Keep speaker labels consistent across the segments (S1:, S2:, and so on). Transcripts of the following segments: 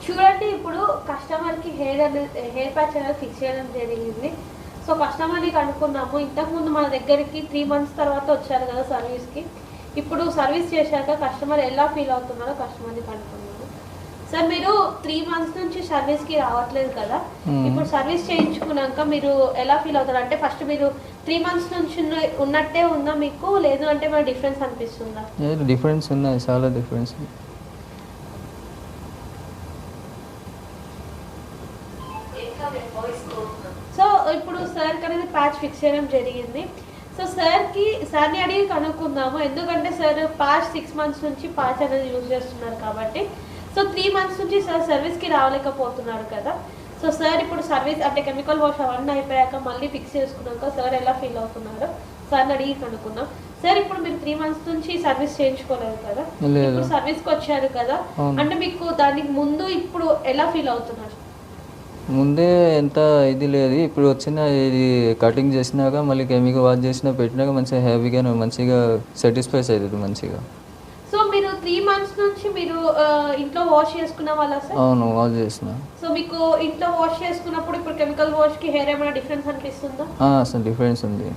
S1: చూడండి, ఇప్పుడు కస్టమర్‌కి హెయిర్ ప్యాచ్ అనేది ఫిక్స్ చేయడం జరిగింది. సో, కస్టమర్‌ని కనుక్కున్నాము. ఇంతకుముందు మన దగ్గరికి 3 మంత్స్ తర్వాత వచ్చారు కదా సర్వీస్‌కి. ఇప్పుడు సర్వీస్ చేశాక కస్టమర్ ఎలా ఫీల్ అవుతున్నారో కస్టమర్‌ని కనుక్కున్నాము. సార్, మీరు 3 మంత్స్ నుంచి సర్వీస్‌కి రావట్లేదు కదా! ఇప్పుడు సర్వీస్ చేయించుకున్నాక మీరు ఎలా ఫీల్ అవుతారు? అంటే ఫస్ట్ మీరు 3 మంత్స్ నుంచి ఉన్నట్టే ఉందా మీకు? లేదు అంటే ఏమైనా డిఫరెన్స్ అనిపిస్తుందా?
S2: డిఫరెన్స్ ఉన్నాయి, చాలా డిఫరెన్స్.
S1: సో, ఇప్పుడు సార్‌కి అనేది ప్యాచ్ ఫిక్స్ చేయడం జరిగింది. సో, సార్‌ని అడిగి కనుక్కుందాము. ఎందుకంటే సార్ పాస్ట్ 6 మంత్స్ నుంచి ప్యాచ్ అనేది యూజ్ చేస్తున్నారు కాబట్టి. సో, 3 మంత్స్ నుంచి సార్ సర్వీస్‌కి రాలేకపోతున్నారు కదా! సో, సార్ ఇప్పుడు సర్వీస్ అంటే కెమికల్ వాష్ అవన్నీ అయిపోయాక మళ్ళీ ఫిక్స్ చేసుకున్నాక సార్ ఎలా ఫీల్ అవుతున్నారో సార్‌ని అడిగి కనుక్కుందాం. సార్, ఇప్పుడు మీరు 3 మంత్స్ నుంచి సర్వీస్ చేయించుకోలేదు కదా! ఇప్పుడు సర్వీస్‌కి వచ్చారు కదా! అంటే మీకు దానికి ముందు ఇప్పుడు ఎలా ఫీల్ అవుతున్నారు?
S2: ముందే ఎంత ఇది లేదు, ఇప్పుడు వచ్చిన ఇది కటింగ్ చేసినాక మళ్ళీ కెమికల్ వాష్ చేసినా పెట్టినాక మంచిగా హ్యాపీగా మంచిగా సాటిస్ఫైస్ అవుతుంది మంచిగా.
S1: సో, మీరు 3 మంత్స్ నుంచి మీరు ఇంట్లో వాష్ చేసుకున్న వాళ్ళా సార్?
S2: అవును, వాష్ చేసిన.
S1: సో, మీకు ఇంట్లో వాష్ చేసుకున్నప్పుడు ఇప్పుడు కెమికల్ వాష్‌కి హెయిర్ ఏమైనా డిఫరెన్స్ అనిపిస్తుందా?
S2: అసలు డిఫరెన్స్ ఉంది.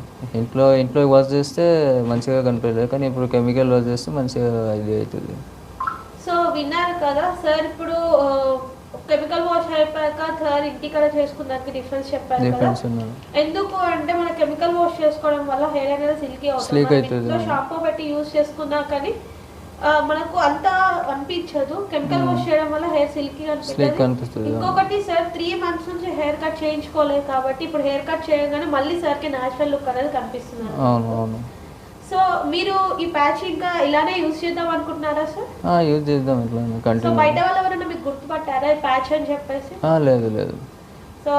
S2: ఇంట్లో వాష్ చేస్తే మంచిగా కనిపించలేదు, కానీ ఇప్పుడు కెమికల్ వాష్ చేస్తే మంచిగా ఇది అవుతుంది.
S1: సో, విన్నారు కదా సార్, ఇప్పుడు కెమికల్ వాష్ అయిపోయాక సార్ ఇంటికాడ చేసుకున్నాక డిఫరెన్స్ చెప్పారు కదా! ఎందుకు అంటే మన కెమికల్ వాష్ చేసుకోవడం వల్ల హెయిర్ అనేది సిల్కీ అవుతుంది. ఇంట్లో షాంపూ పెట్టి యూజ్ చేసుకున్నా కానీ మనకు అంత అనిపించదు. కెమికల్ వాష్ చేయడం వల్ల హెయిర్ సిల్కీగా అనిపిస్తుంది. ఇంకొకటి సార్, 3 మంత్స్ నుంచి హెయిర్ కట్ చేయించుకోలేదు కాబట్టి ఇప్పుడు హెయిర్ కట్ చేయగానే మళ్ళీ సార్‌కి న్యాచురల్ లుక్ అనేది కనిపిస్తుంది.
S2: అవును.
S1: సో, మీరు ఈ ప్యాచ్ ఇంకా ఇలానే యూజ్ చేద్దాం అనుకుంటున్నారా సార్?
S2: యూజ్ చేద్దాం ఇట్లానే
S1: సో,
S2: కంటిన్యూ.
S1: బయట వాళ్ళు ఎవరైనా మీకు గుర్తుపట్టారా ఈ ప్యాచ్ అని చెప్పేసి?
S2: లేదు.
S1: సో,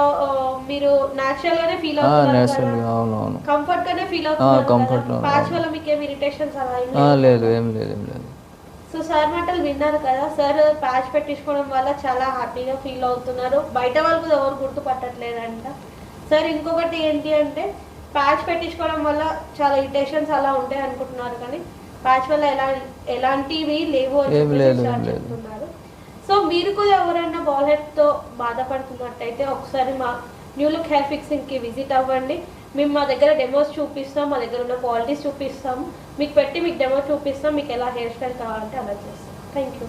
S1: మీరు న్యాచురల్ గానే ఫీల్ అవుతున్నారు కదా?
S2: అవును.
S1: కంఫర్ట్ గానే ఫీల్ అవుతున్నారు
S2: కంఫర్ట్
S1: కదా? ప్యాచ్ వల్ల మీకు ఏమి ఇరిటేషన్స్ అలా
S2: ఏం లేదు.
S1: సో, సార్ మాటలు విన్నారు కదా సార్, ప్యాచ్ పెట్టించుకోవడం వల్ల చాలా హ్యాపీగా ఫీల్ అవుతున్నారు. బయట వాళ్ళు ఎవరు గుర్తుపట్టట్లేదంట. సార్, ఇంకొకటి ఏంటి అంటే ప్యాచ్ పెట్టించుకోవడం వల్ల చాలా ఇరిటేషన్స్ అలా ఉంటాయి అనుకుంటున్నారు, కానీ ప్యాచ్ వల్ల ఎలాంటివి లేవు అని చెప్తున్నారు. సో, మీరు కూడా ఎవరైనా బాల్ హెడ్తో బాధపడుతున్నట్టయితే ఒకసారి మా న్యూ లుక్ హెయిర్ ఫిక్సింగ్కి విజిట్ అవ్వండి. మేము మా దగ్గర డెమోస్ చూపిస్తాం, మా దగ్గర ఉన్న క్వాలిటీస్ చూపిస్తాము, మీకు డెమో చూపిస్తాం, మీకు ఎలా హెయిర్ స్టైల్ కావాలంటే అలా చేస్తాం. Thank you.